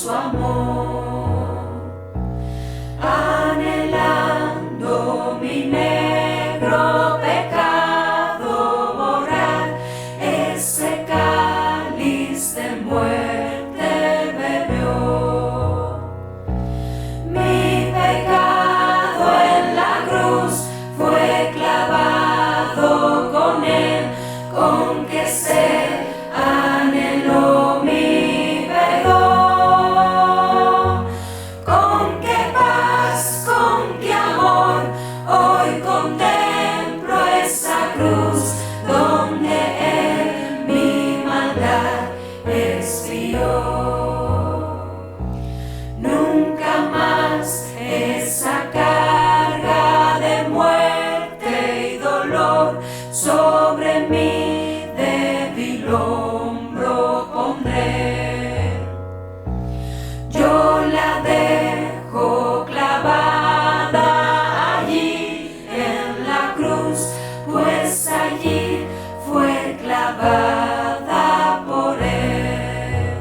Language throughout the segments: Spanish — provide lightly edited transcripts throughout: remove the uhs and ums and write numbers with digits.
su amor, anhelando mi negro pecado borrar, ese cáliz de muerte bebió. Mi pecado en la cruz fue clavado con él, con que se anheló mi perdón. Con qué paz, con qué amor, hoy contemplo esa cruz donde él mi maldad expió. Nunca más esa carga de muerte y dolor sobre mi débil hombro pondré. Yo la dejo clavada allí en la cruz, pues allí fue clavada por él.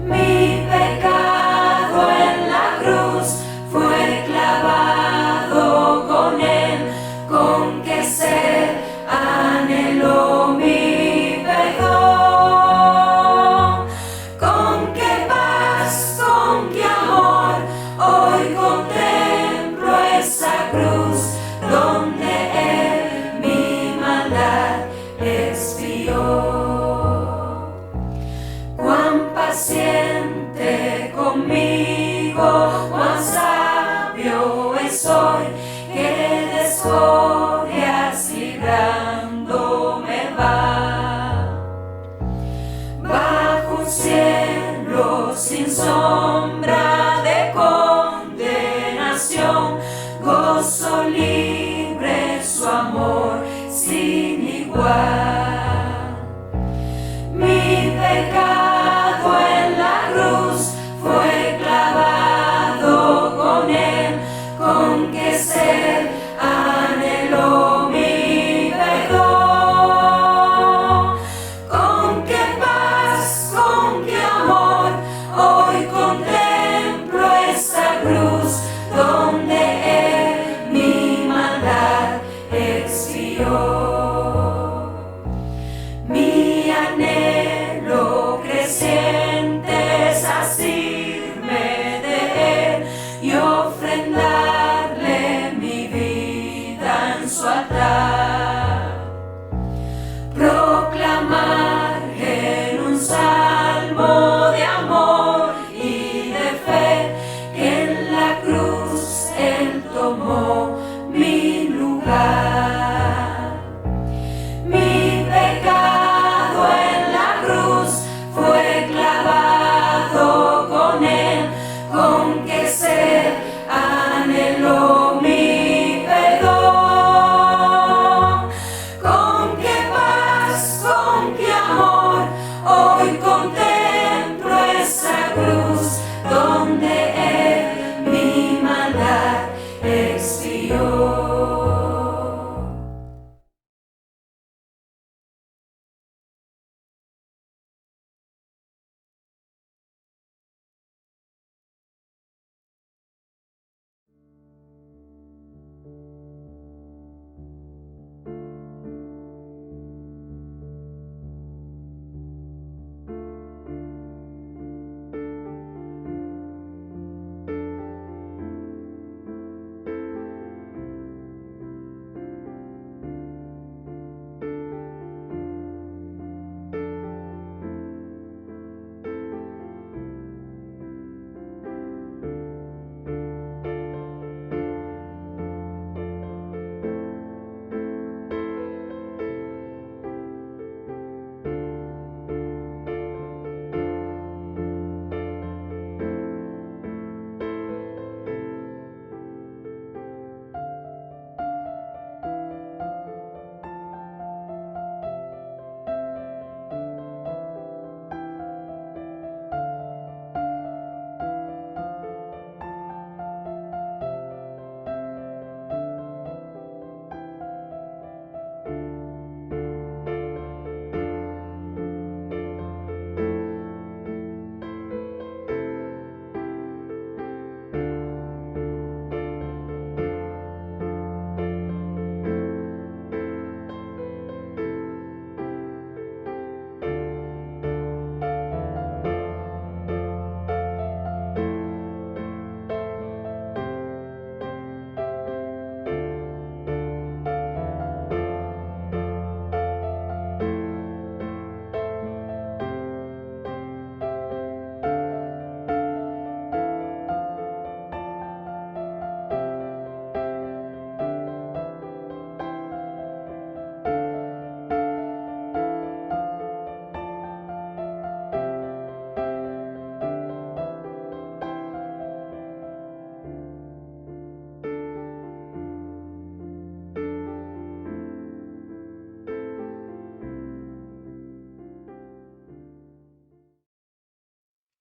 Mi pecado en la cruz fue clavado con él, con que se anheló mi perdón. Con qué paz, con qué amor, hoy contemplo esa cruz donde él mi maldad expió. Cuán paciente conmigo, cuán sabio es hoy, que de escorias librándome va. Bajo un cielo sin sombra de condenación, gozo libre su amor sin igual. Mi pecado en la cruz fue clavado con él, con que se anheló mi perdón. Con qué paz, con qué amor, hoy contemplo esa cruz donde él mi maldad expió. Mi anhelo creciente es asirme de él y ofrendarle mi vida en su altar. Proclamar en un salmo de amor y de fe que en la cruz él tomó mi lugar. Mi pecado en la cruz fue clavado con él, con que se anheló mi perdón. Con qué paz, con qué amor, hoy contemplo esa cruz donde él mi maldad expió.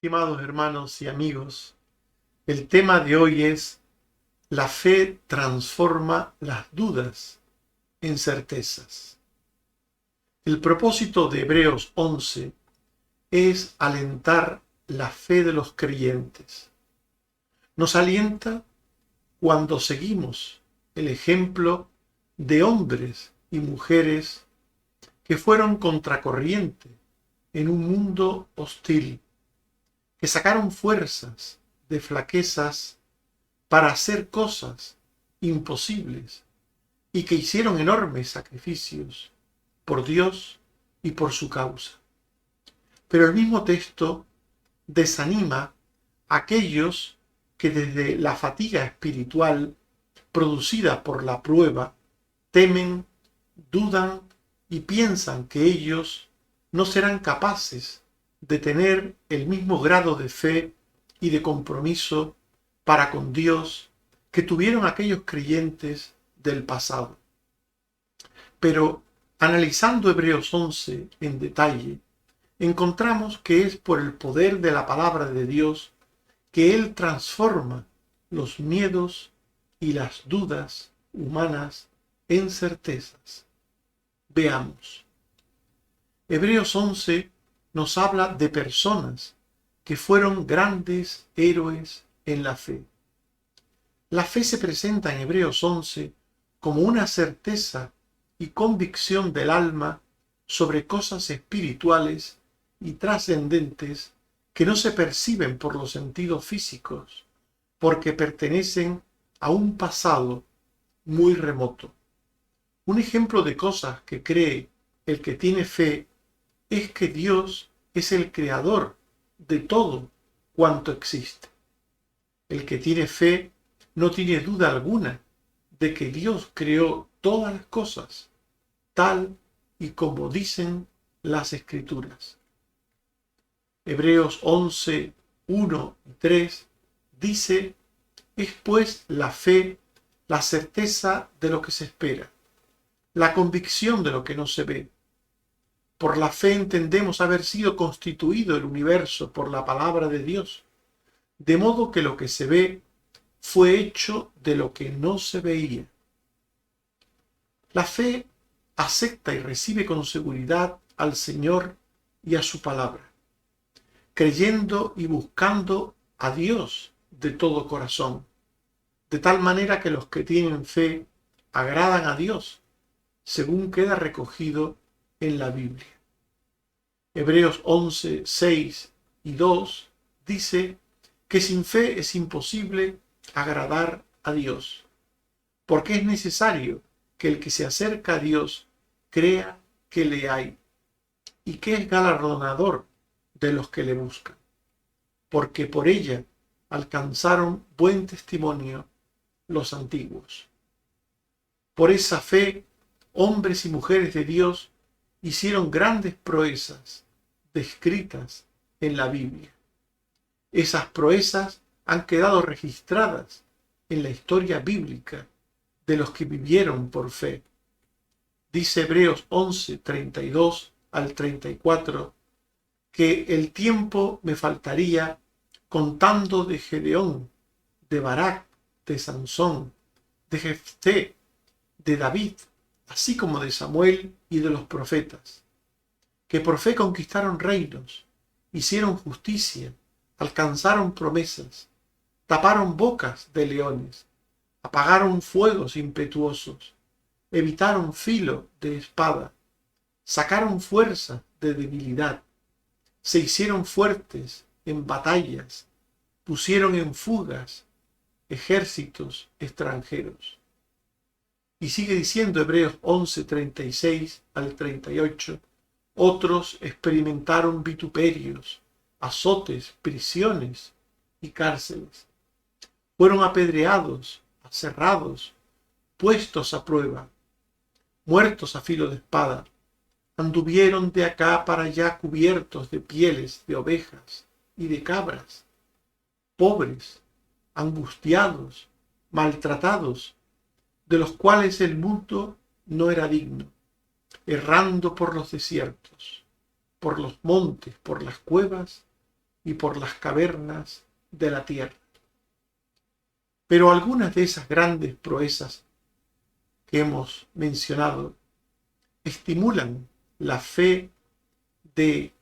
Estimados hermanos y amigos, el tema de hoy es: la fe transforma las dudas en certezas. El propósito de Hebreos 11 es alentar la fe de los creyentes. Nos alienta cuando seguimos el ejemplo de hombres y mujeres que fueron contracorriente en un mundo hostil, que sacaron fuerzas de flaquezas para hacer cosas imposibles y que hicieron enormes sacrificios por Dios y por su causa. Pero el mismo texto desanima a aquellos que desde la fatiga espiritual producida por la prueba temen, dudan y piensan que ellos no serán capaces de tener el mismo grado de fe y de compromiso para con Dios que tuvieron aquellos creyentes del pasado. Pero analizando Hebreos 11 en detalle, encontramos que es por el poder de la palabra de Dios que Él transforma los miedos y las dudas humanas en certezas. Veamos. Hebreos 11 nos habla de personas que fueron grandes héroes en la fe. La fe se presenta en Hebreos 11 como una certeza y convicción del alma sobre cosas espirituales y trascendentes que no se perciben por los sentidos físicos, porque pertenecen a un pasado muy remoto. Un ejemplo de cosas que cree el que tiene fe es que Dios es el creador de todo cuanto existe. El que tiene fe no tiene duda alguna de que Dios creó todas las cosas, tal y como dicen las Escrituras. Hebreos 11, 1 y 3 dice: es pues la fe la certeza de lo que se espera, la convicción de lo que no se ve. Por la fe entendemos haber sido constituido el universo por la palabra de Dios, de modo que lo que se ve fue hecho de lo que no se veía. La fe acepta y recibe con seguridad al Señor y a su palabra, creyendo y buscando a Dios de todo corazón, de tal manera que los que tienen fe agradan a Dios, según queda recogido en la Biblia. Hebreos 11, 6 y 2 dice que sin fe es imposible agradar a Dios, porque es necesario que el que se acerca a Dios crea que le hay y que es galardonador de los que le buscan, porque por ella alcanzaron buen testimonio los antiguos. Por esa fe, hombres y mujeres de Dios hicieron grandes proezas descritas en la Biblia. Esas proezas han quedado registradas en la historia bíblica de los que vivieron por fe. Dice Hebreos 11, 32 al 34, que el tiempo me faltaría contando de Gedeón, de Barak, de Sansón, de Jefté, de David, así como de Samuel y de los profetas, que por fe conquistaron reinos, hicieron justicia, alcanzaron promesas, taparon bocas de leones, apagaron fuegos impetuosos, evitaron filo de espada, sacaron fuerza de debilidad, se hicieron fuertes en batallas, pusieron en fugas ejércitos extranjeros. Y sigue diciendo Hebreos 11, 36 al 38, otros experimentaron vituperios, azotes, prisiones y cárceles. Fueron apedreados, aserrados, puestos a prueba, muertos a filo de espada. Anduvieron de acá para allá cubiertos de pieles de ovejas y de cabras, pobres, angustiados, maltratados, de los cuales el mundo no era digno, errando por los desiertos, por los montes, por las cuevas y por las cavernas de la tierra. Pero algunas de esas grandes proezas que hemos mencionado estimulan la fe de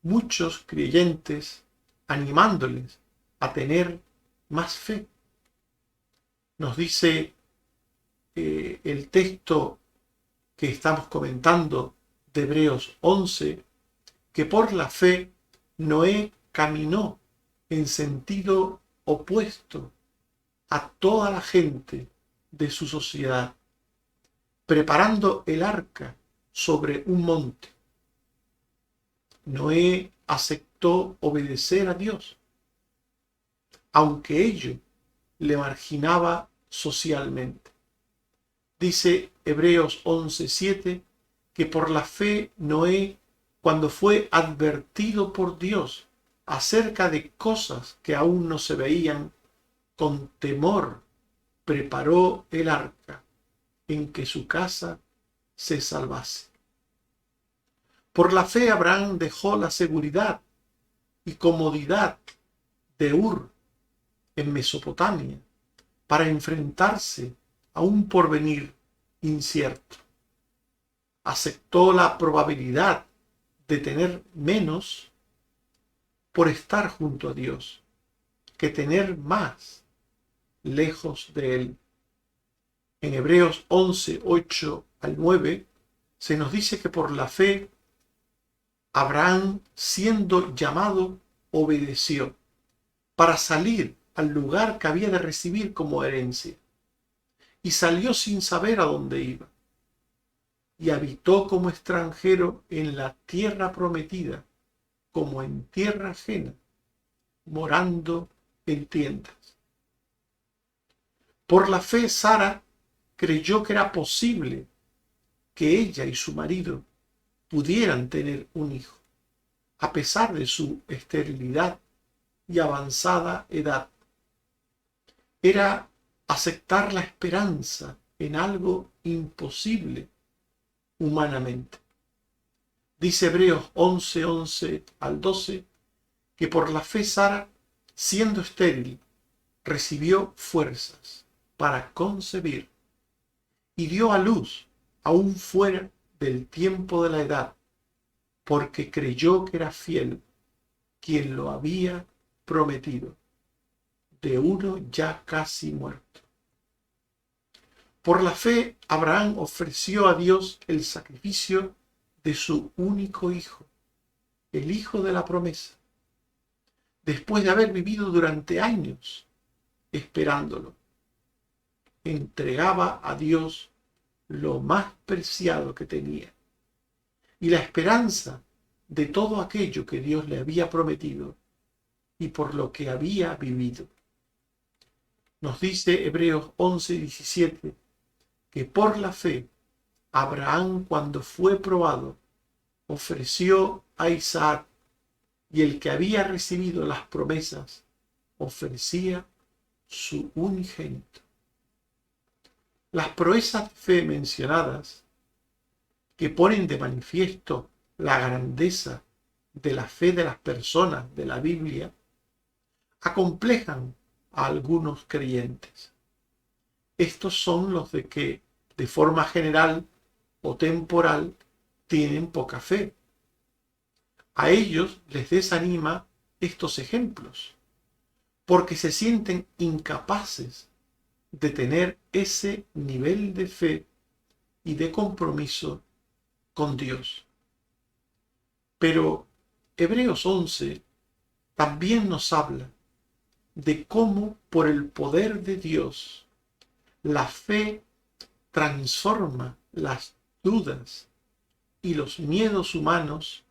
muchos creyentes, animándoles a tener más fe. Nos dice el texto que estamos comentando de Hebreos 11, que por la fe Noé caminó en sentido opuesto a toda la gente de su sociedad, preparando el arca sobre un monte. Noé aceptó obedecer a Dios, aunque ello le marginaba socialmente. Dice Hebreos 11:7 que por la fe Noé, cuando fue advertido por Dios acerca de cosas que aún no se veían, con temor preparó el arca en que su casa se salvase. Por la fe Abraham dejó la seguridad y comodidad de Ur en Mesopotamia para enfrentarse a un porvenir incierto. Aceptó la probabilidad de tener menos por estar junto a Dios que tener más lejos de Él. En Hebreos 11, 8 al 9 se nos dice que por la fe Abraham, siendo llamado, obedeció para salir al lugar que había de recibir como herencia, y salió sin saber a dónde iba, y habitó como extranjero en la tierra prometida, como en tierra ajena, morando en tiendas. Por la fe Sara creyó que era posible que ella y su marido pudieran tener un hijo, a pesar de su esterilidad y avanzada edad. Era aceptar la esperanza en algo imposible humanamente. Dice Hebreos 11, 11 al 12, que por la fe Sara, siendo estéril, recibió fuerzas para concebir y dio a luz aún fuera del tiempo de la edad, porque creyó que era fiel quien lo había prometido, de uno ya casi muerto. Por la fe, Abraham ofreció a Dios el sacrificio de su único hijo, el hijo de la promesa, después de haber vivido durante años esperándolo. Entregaba a Dios lo más preciado que tenía, y la esperanza de todo aquello que Dios le había prometido y por lo que había vivido. Nos dice Hebreos 11:17 que por la fe Abraham, cuando fue probado, ofreció a Isaac, y el que había recibido las promesas ofrecía su unigénito. Las proezas de fe mencionadas, que ponen de manifiesto la grandeza de la fe de las personas de la Biblia, acomplejan a algunos creyentes. Estos son los de que, de forma general o temporal, tienen poca fe. A ellos les desanima estos ejemplos, porque se sienten incapaces de tener ese nivel de fe y de compromiso con Dios. Pero Hebreos 11 también nos habla de cómo por el poder de Dios la fe transforma las dudas y los miedos humanos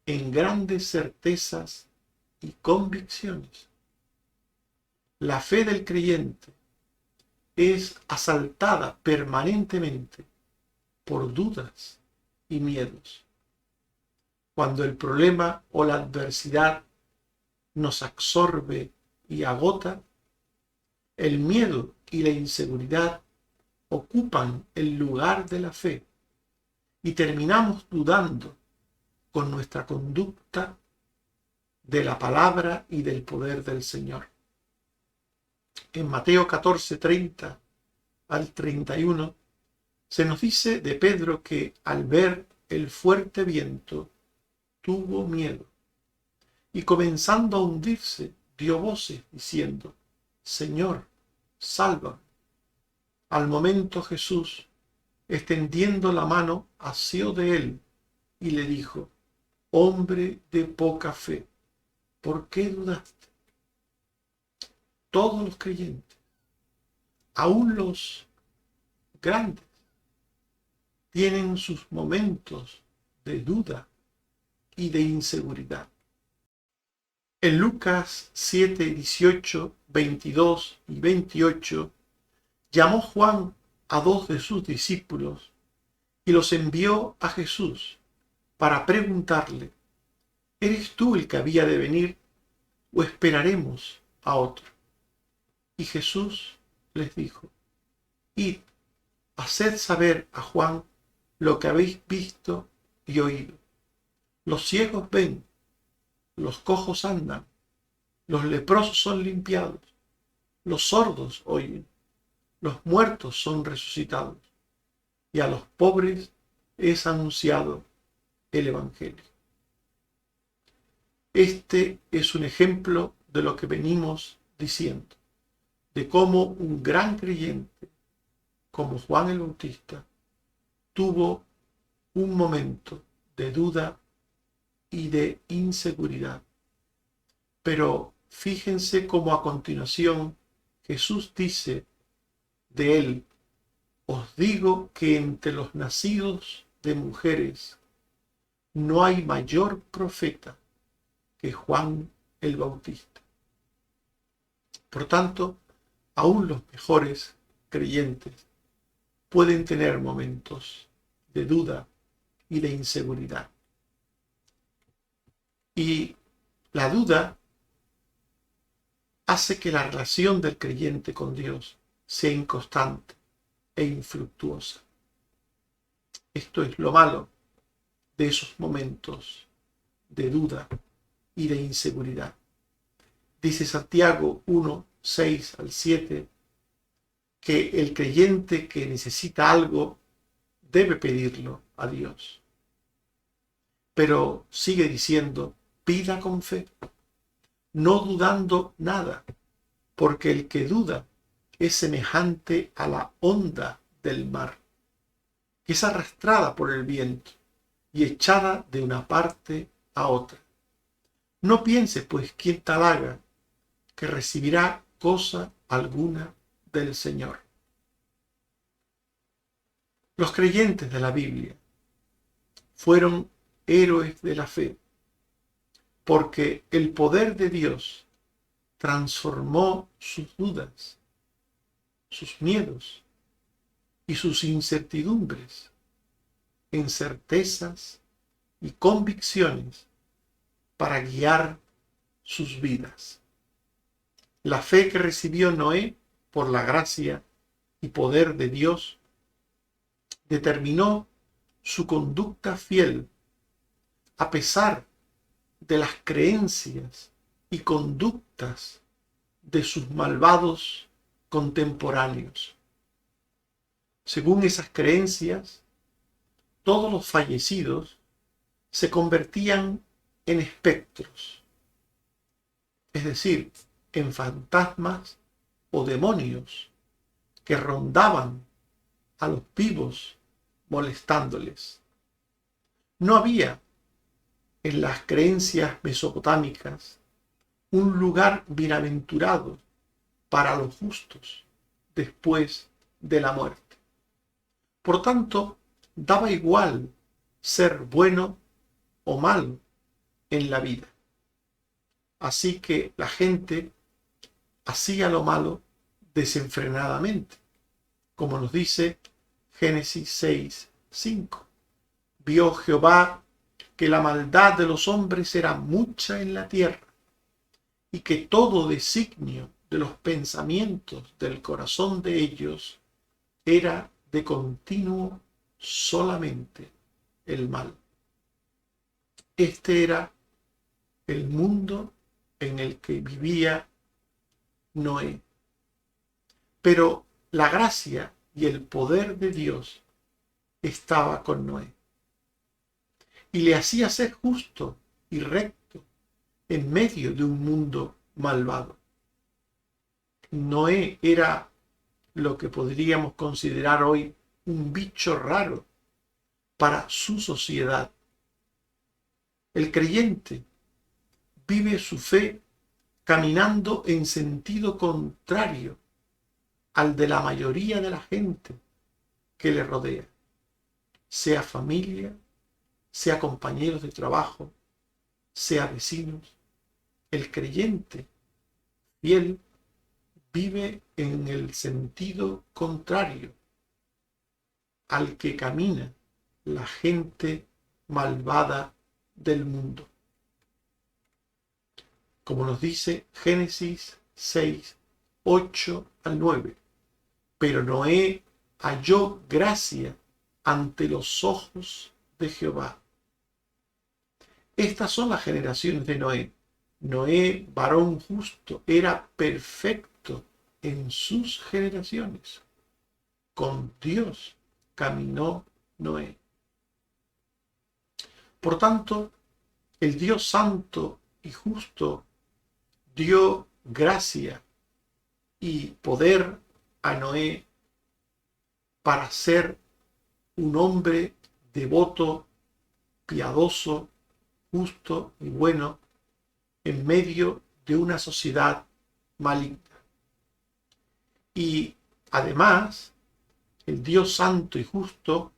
en grandes certezas y convicciones. La fe del creyente es asaltada permanentemente por dudas y miedos. Cuando el problema o la adversidad nos absorbe y agota, el miedo y la inseguridad ocupan el lugar de la fe y terminamos dudando con nuestra conducta de la palabra y del poder del Señor. En Mateo 14, 30 al 31, se nos dice de Pedro que al ver el fuerte viento tuvo miedo y comenzando a hundirse dio voces diciendo: Señor, sálvame. Al momento Jesús, extendiendo la mano, asió de él y le dijo: Hombre de poca fe, ¿por qué dudaste? Todos los creyentes, aún los grandes, tienen sus momentos de duda y de inseguridad. En Lucas 7, 18, 22 y 28, llamó Juan a 2 de sus discípulos y los envió a Jesús para preguntarle: ¿Eres tú el que había de venir o esperaremos a otro? Y Jesús les dijo: Id, haced saber a Juan lo que habéis visto y oído. Los ciegos ven, los cojos andan, los leprosos son limpiados, los sordos oyen, los muertos son resucitados, y a los pobres es anunciado el Evangelio. Este es un ejemplo de lo que venimos diciendo, de cómo un gran creyente como Juan el Bautista tuvo un momento de duda y de inseguridad. Pero fíjense cómo a continuación Jesús dice de él: Os digo que entre los nacidos de mujeres no hay mayor profeta que Juan el Bautista. Por tanto, aún los mejores creyentes pueden tener momentos de duda y de inseguridad. Y la duda hace que la relación del creyente con Dios sea inconstante e infructuosa. Esto es lo malo de esos momentos de duda y de inseguridad. Dice Santiago 1, 6 al 7, que el creyente que necesita algo debe pedirlo a Dios. Pero sigue diciendo: pida con fe, no dudando nada, porque el que duda es semejante a la onda del mar, que es arrastrada por el viento y echada de una parte a otra. No piense, pues, quien tal haga, que recibirá cosa alguna del Señor. Los creyentes de la Biblia fueron héroes de la fe, porque el poder de Dios transformó sus dudas, sus miedos y sus incertidumbres en certezas y convicciones para guiar sus vidas. La fe que recibió Noé por la gracia y poder de Dios determinó su conducta fiel a pesar de las creencias y conductas de sus malvados contemporáneos. Según esas creencias, todos los fallecidos se convertían en espectros, es decir, en fantasmas o demonios que rondaban a los vivos molestándoles. No había en las creencias mesopotámicas un lugar bienaventurado para los justos después de la muerte. Por tanto, daba igual ser bueno o malo en la vida. Así que la gente hacía lo malo desenfrenadamente, como nos dice Génesis 6, 5. Vio Jehová que la maldad de los hombres era mucha en la tierra, y que todo designio de los pensamientos del corazón de ellos era de continuo solamente el mal. Este era el mundo en el que vivía Noé. Pero la gracia y el poder de Dios estaba con Noé y le hacía ser justo y recto en medio de un mundo malvado. Noé era lo que podríamos considerar hoy un bicho raro para su sociedad. El creyente vive su fe caminando en sentido contrario al de la mayoría de la gente que le rodea, sea familia, sea compañeros de trabajo, sea vecinos. El creyente fiel vive en el sentido contrario al que camina la gente malvada del mundo. Como nos dice Génesis 6, 8 al 9. Pero Noé halló gracia ante los ojos de Jehová. Estas son las generaciones de Noé. Noé, varón justo, era perfecto en sus generaciones. Con Dios caminó Noé. Por tanto, el Dios santo y justo dio gracia y poder a Noé para ser un hombre devoto, piadoso, justo y bueno en medio de una sociedad maligna. Y además, el Dios santo y justo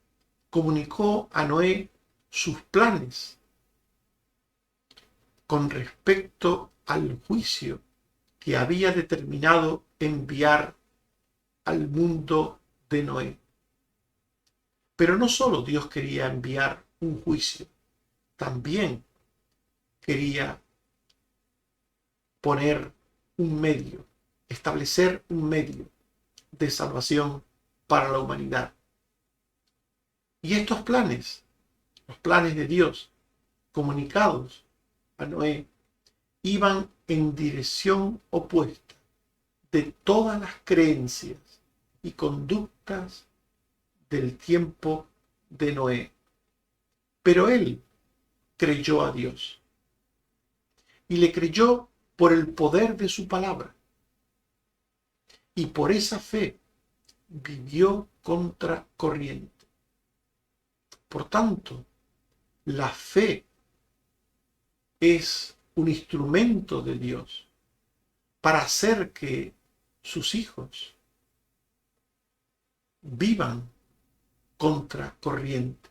comunicó a Noé sus planes con respecto al juicio que había determinado enviar al mundo de Noé. Pero no solo Dios quería enviar un juicio, también quería poner un medio, establecer un medio de salvación para la humanidad. Y estos planes, los planes de Dios comunicados a Noé, iban en dirección opuesta de todas las creencias y conductas del tiempo de Noé. Pero él creyó a Dios y le creyó por el poder de su palabra, y por esa fe vivió contra corriente. Por tanto, la fe es un instrumento de Dios para hacer que sus hijos vivan contra corriente,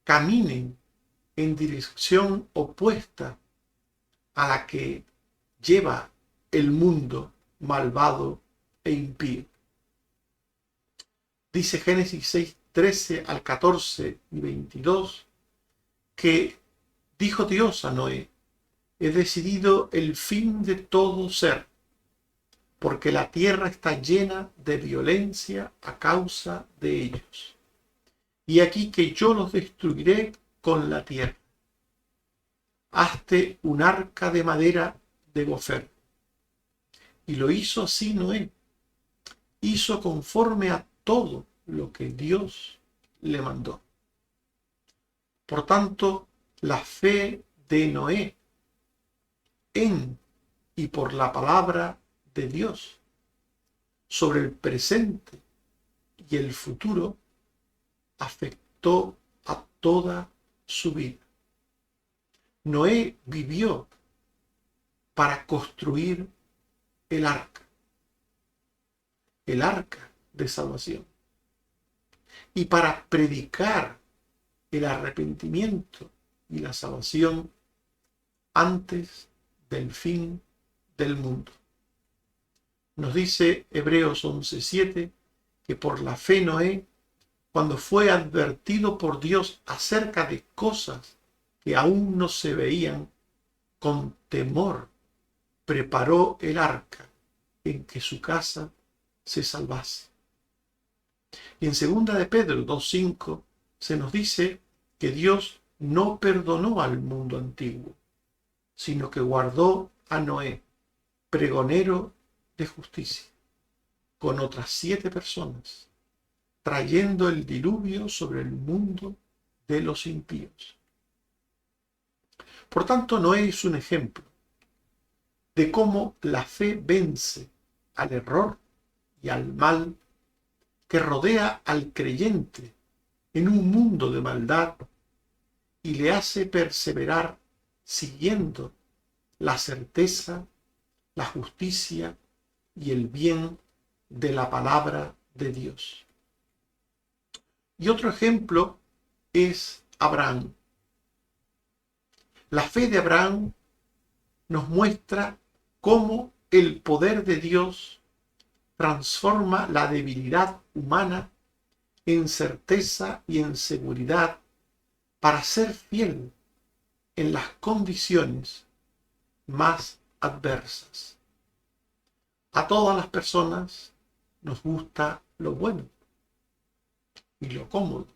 caminen en dirección opuesta a la que lleva el mundo malvado e impío. Dice Génesis 6, 13 al 14 y 22 que dijo Dios a Noé: he decidido el fin de todo ser, porque la tierra está llena de violencia a causa de ellos. Y aquí que yo los destruiré con la tierra. Hazte un arca de madera de gofer. Y lo hizo así Noé. Hizo conforme a todo lo que Dios le mandó. Por tanto, la fe de Noé en y por la palabra de Dios sobre el presente y el futuro afectó a toda su vida. Noé vivió para construir el arca de salvación, y para predicar el arrepentimiento y la salvación antes del fin del mundo. Nos dice Hebreos 11:7 que por la fe Noé, cuando fue advertido por Dios acerca de cosas que aún no se veían, con temor preparó el arca en que su casa se salvase. Y en 2 de Pedro 2:5 se nos dice que Dios no perdonó al mundo antiguo, sino que guardó a Noé, pregonero de justicia, con otras 7 personas, trayendo el diluvio sobre el mundo de los impíos. Por tanto, Noé es un ejemplo de cómo la fe vence al error y al mal que rodea al creyente en un mundo de maldad y le hace perseverar siguiendo la certeza, la justicia y el bien de la palabra de Dios. Y otro ejemplo es Abraham. La fe de Abraham nos muestra cómo el poder de Dios transforma la debilidad humana en certeza y en seguridad para ser fiel en las condiciones más adversas. A todas las personas nos gusta lo bueno y lo cómodo.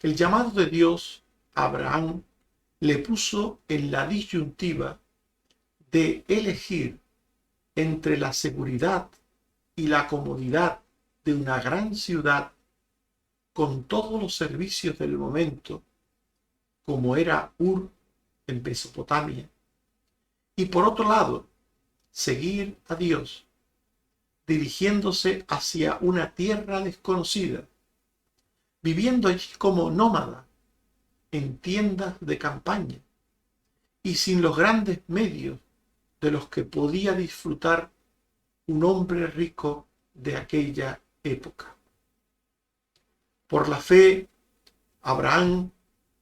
El llamado de Dios a Abraham le puso en la disyuntiva de elegir entre la seguridad y la comodidad de una gran ciudad con todos los servicios del momento, como era Ur en Mesopotamia, y por otro lado, seguir a Dios, dirigiéndose hacia una tierra desconocida, viviendo allí como nómada, en tiendas de campaña, y sin los grandes medios de los que podía disfrutar un hombre rico de aquella época. Por la fe, Abraham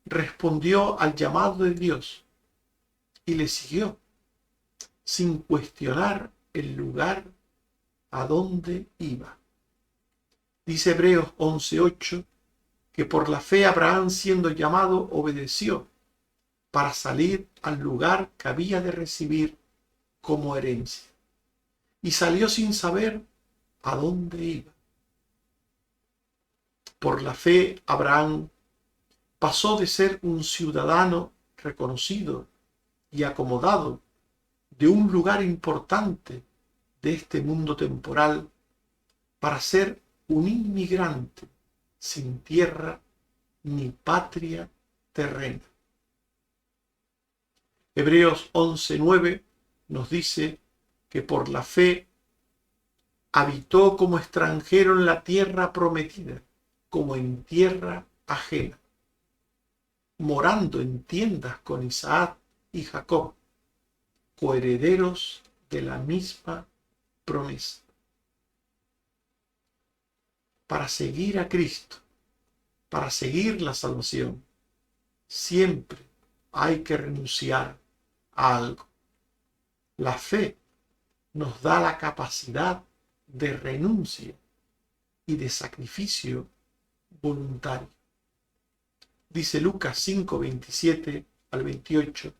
respondió al llamado de Dios y le siguió, sin cuestionar el lugar a donde iba. Dice Hebreos 11:8 que por la fe Abraham, siendo llamado, obedeció para salir al lugar que había de recibir como herencia. Y salió sin saber a dónde iba. Por la fe Abraham pasó de ser un ciudadano reconocido y acomodado de un lugar importante de este mundo temporal para ser un inmigrante sin tierra ni patria terrena. Hebreos 11:9 nos dice que por la fe habitó como extranjero en la tierra prometida, como en tierra ajena, morando en tiendas con Isaac y Jacob, coherederos de la misma promesa. Para seguir a Cristo, para seguir la salvación, siempre hay que renunciar a algo. La fe nos da la capacidad de renuncia y de sacrificio voluntario. Dice Lucas 5:27 al 28,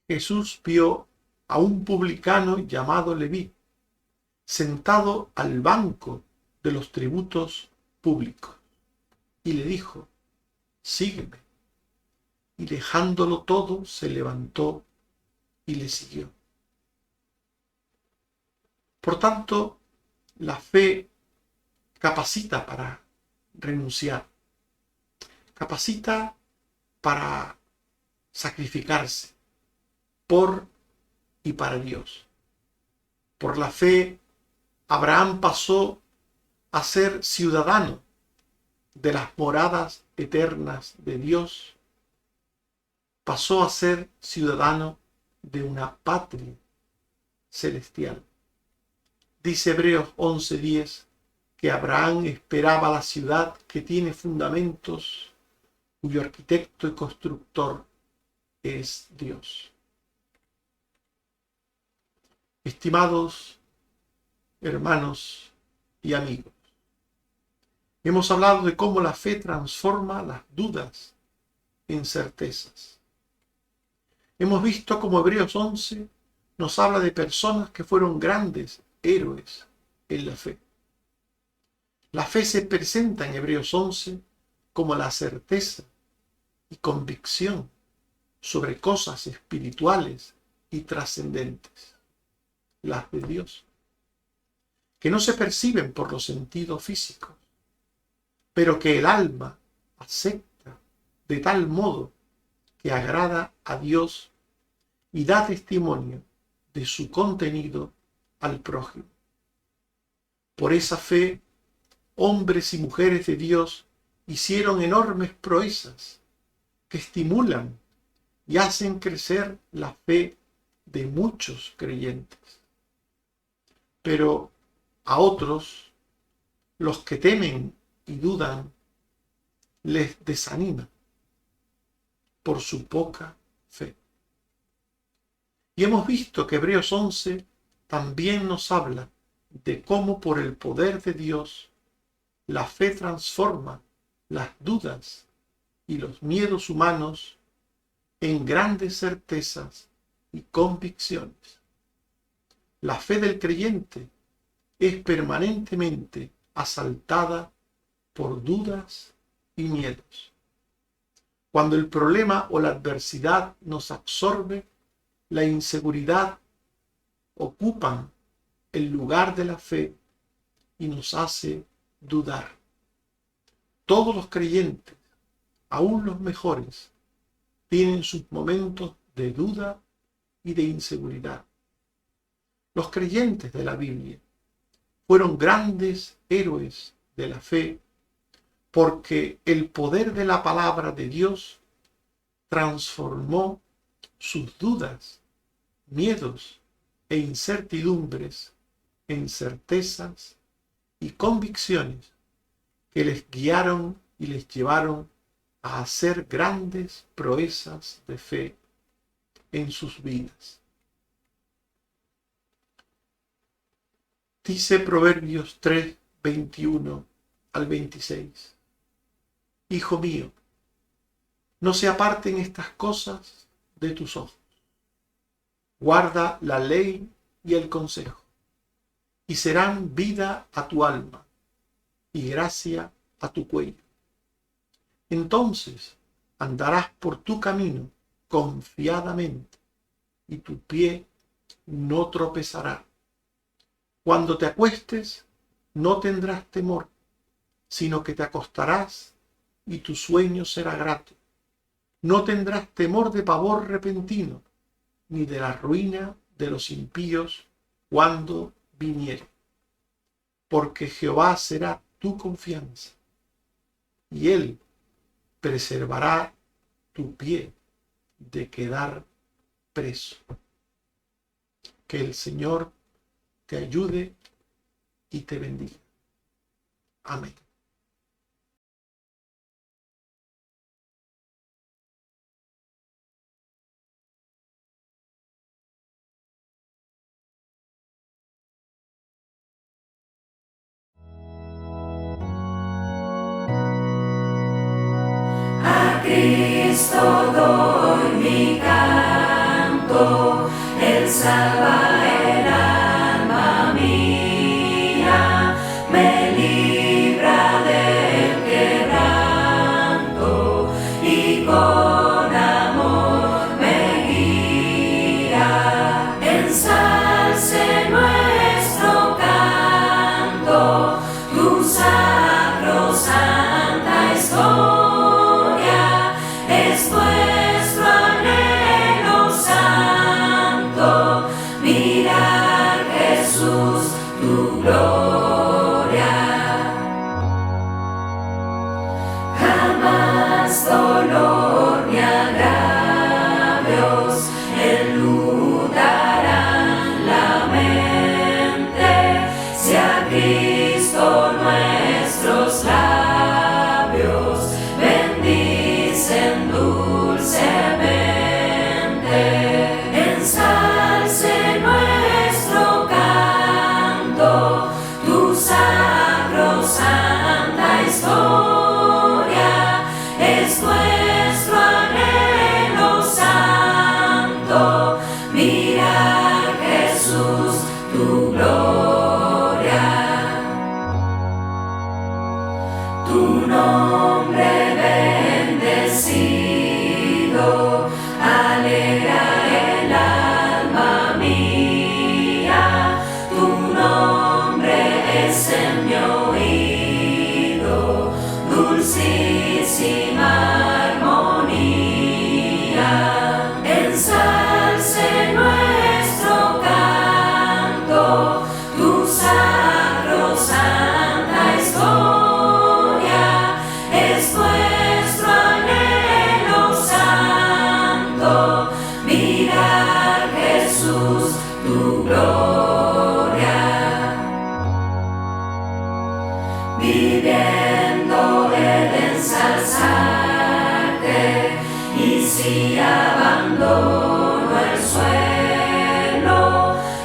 Jesús vio a un publicano llamado Leví, sentado al banco de los tributos públicos, y le dijo, sígueme. Y dejándolo todo, se levantó y le siguió. Por tanto, la fe capacita para renunciar, capacita para sacrificarse por y para Dios. Por la fe, Abraham pasó a ser ciudadano de las moradas eternas de Dios, pasó a ser ciudadano de una patria celestial. Dice Hebreos 11:10 que Abraham esperaba la ciudad que tiene fundamentos, cuyo arquitecto y constructor es Dios. Estimados hermanos y amigos, hemos hablado de cómo la fe transforma las dudas en certezas. Hemos visto cómo Hebreos 11 nos habla de personas que fueron grandes héroes en la fe. La fe se presenta en Hebreos 11 como la certeza y convicción sobre cosas espirituales y trascendentes, las de Dios, que no se perciben por los sentidos físicos, pero que el alma acepta de tal modo que agrada a Dios y da testimonio de su contenido al prójimo. Por esa fe, hombres y mujeres de Dios hicieron enormes proezas que estimulan y hacen crecer la fe de muchos creyentes. Pero a otros, los que temen y dudan, les desanima por su poca fe. Y hemos visto que Hebreos 11 también nos habla de cómo por el poder de Dios la fe transforma las dudas y los miedos humanos en grandes certezas y convicciones. La fe del creyente es permanentemente asaltada por dudas y miedos. Cuando el problema o la adversidad nos absorbe, la inseguridad ocupan el lugar de la fe y nos hace dudar. Todos los creyentes, aún los mejores, tienen sus momentos de duda y de inseguridad. Los creyentes de la Biblia fueron grandes héroes de la fe porque el poder de la palabra de Dios transformó sus dudas, miedos e incertidumbres en certezas y convicciones que les guiaron y les llevaron a hacer grandes proezas de fe en sus vidas. Dice Proverbios 3, 21 al 26. Hijo mío, no se aparten estas cosas de tus ojos. Guarda la ley y el consejo, y serán vida a tu alma y gracia a tu cuello. Entonces andarás por tu camino confiadamente, y tu pie no tropezará. Cuando te acuestes, no tendrás temor, sino que te acostarás y tu sueño será grato. No tendrás temor de pavor repentino, ni de la ruina de los impíos cuando viniere. Porque Jehová será tu confianza, y Él preservará tu pie de quedar preso. Que el Señor te ayude y te bendiga. Amén. A Cristo doy mi canto, Él salva el alma mía, me libra del quebranto y con amor me guía. Ensalce nuestro canto, tu sacrosanta historia, es nuestro anhelo santo, mirar Jesús tu gloria. Jamás dolor ni agravios enlutarán la mente, si a Cristo nuestros labios bendicen dulcemente. Ensalce nuestro canto, gloria, viviendo el ensalzarte, y si abandono el suelo,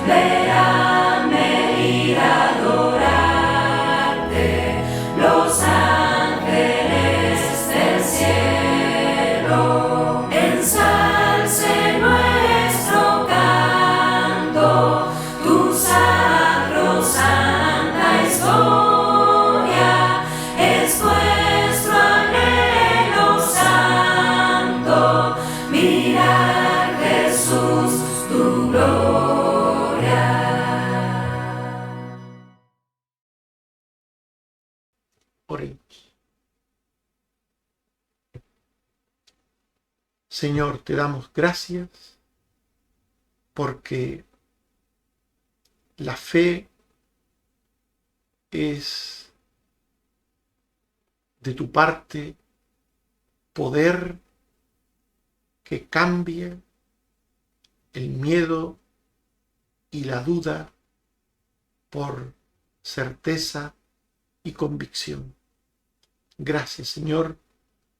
veránme ir a adorarte los ángeles del cielo. Ensalce nuestro canto, tu sacrosanta historia, es nuestro anhelo santo, mirar Jesús tu gloria. Oremos. Señor, te damos gracias porque la fe es de tu parte poder que cambia el miedo y la duda por certeza y convicción. Gracias, Señor,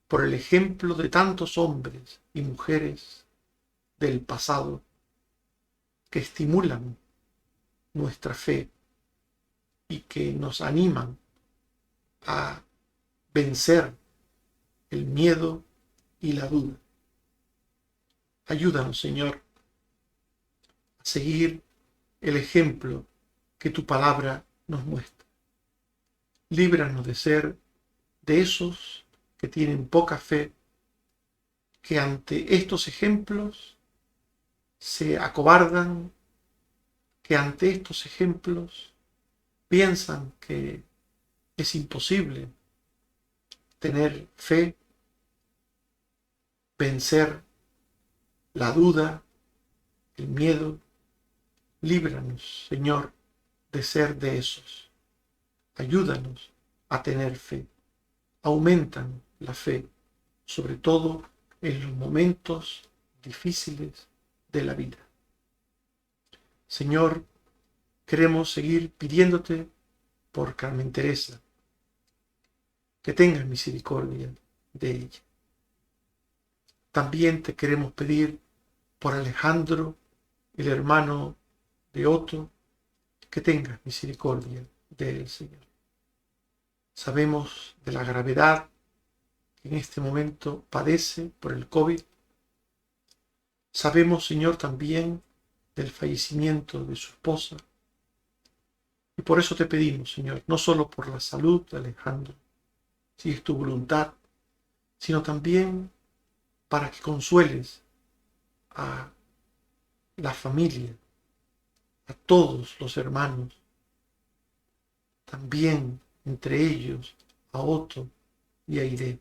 por el ejemplo de tantos hombres y mujeres del pasado que estimulan nuestra fe y que nos animan a vencer el miedo y la duda. Ayúdanos, Señor, a seguir el ejemplo que tu palabra nos muestra. Líbranos de ser de esos que tienen poca fe, que ante estos ejemplos se acobardan, que ante estos ejemplos piensan que es imposible tener fe, vencer la duda, el miedo. Líbranos, Señor, de ser de esos. Ayúdanos a tener fe. Aumentan la fe, sobre todo en los momentos difíciles de la vida. Señor, queremos seguir pidiéndote por Carmen Teresa, que tengas misericordia de ella. También te queremos pedir por Alejandro, el hermano de Otto, que tengas misericordia de él, Señor. Sabemos de la gravedad que en este momento padece por el COVID. Sabemos, Señor, también del fallecimiento de su esposa. Y por eso te pedimos, Señor, no solo por la salud de Alejandro, si es tu voluntad, sino también para que consueles a la familia, a todos los hermanos, también entre ellos a Otto y a Aide.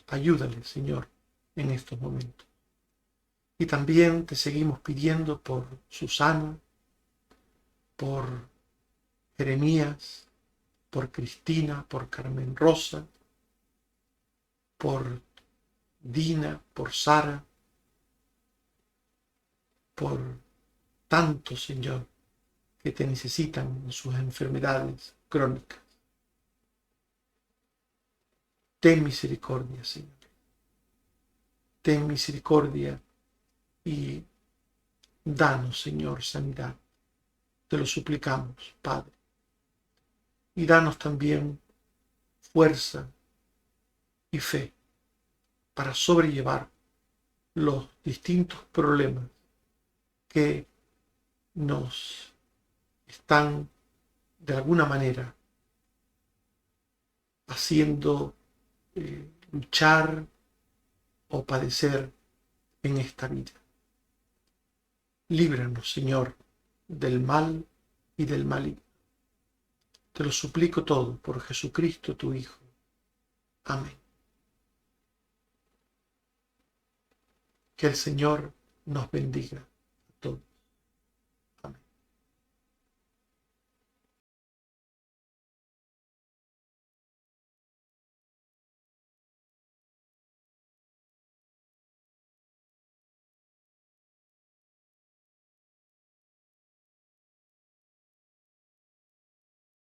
Ayúdale, Señor, en estos momentos. Y también te seguimos pidiendo por Susana, por Jeremías, por Cristina, por Carmen Rosa, por Dina, por Sara, por tantos, Señor, que te necesitan en sus enfermedades crónicas. Ten misericordia, Señor. Ten misericordia y danos, Señor, sanidad. Te lo suplicamos, Padre. Y danos también fuerza y fe para sobrellevar los distintos problemas que nos están de alguna manera haciendo luchar o padecer en esta vida. Líbranos, Señor, del mal y del maligno. Te lo suplico todo por Jesucristo, tu Hijo. Amén. Que el Señor nos bendiga.